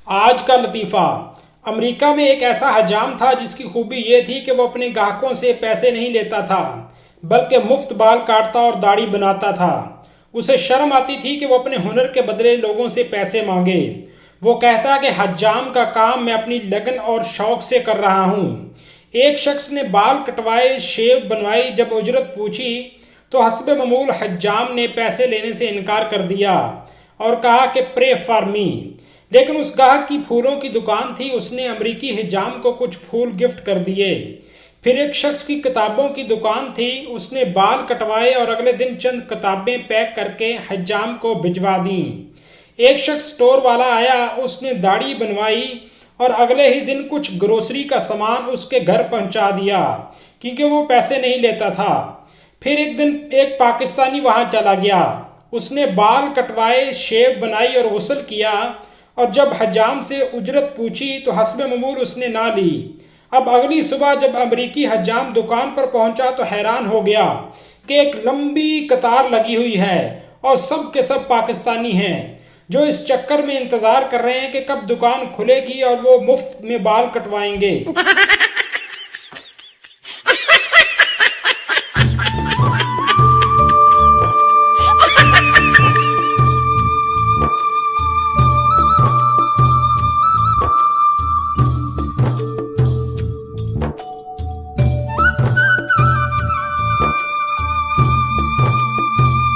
आज का लतीफ़ा। अमेरिका में एक ऐसा हजाम था जिसकी खूबी ये थी कि वो अपने ग्राहकों से पैसे नहीं लेता था, बल्कि मुफ्त बाल काटता और दाढ़ी बनाता था। उसे शर्म आती थी कि वो अपने हुनर के बदले लोगों से पैसे मांगे। वो कहता कि हजाम का काम मैं अपनी लगन और शौक से कर रहा हूँ। एक शख्स ने बाल कटवाए, शेव बनवाई। जब उजरत पूछी तो हस्बे मामूल हज्जाम ने पैसे लेने से इनकार कर दिया और कहा कि प्रे फॉर मी। लेकिन उस गाहक की फूलों की दुकान थी, उसने अमरीकी हिजाम को कुछ फूल गिफ्ट कर दिए। फिर एक शख्स की किताबों की दुकान थी, उसने बाल कटवाए और अगले दिन चंद किताबें पैक करके हज्जाम को भिजवा दी। एक शख्स स्टोर वाला आया, उसने दाढ़ी बनवाई और अगले ही दिन कुछ ग्रोसरी का सामान उसके घर पहुंचा दिया, क्योंकि वो पैसे नहीं लेता था। फिर एक दिन एक पाकिस्तानी वहां चला गया, उसने बाल कटवाए, शेव बनाई और गुस्ल किया। और जब हजाम से उजरत पूछी तो हस्बे मामूल उसने ना ली। अब अगली सुबह जब अमरीकी हजाम दुकान पर पहुंचा तो हैरान हो गया कि एक लंबी कतार लगी हुई है और सब के सब पाकिस्तानी हैं, जो इस चक्कर में इंतज़ार कर रहे हैं कि कब दुकान खुलेगी और वो मुफ्त में बाल कटवाएंगे।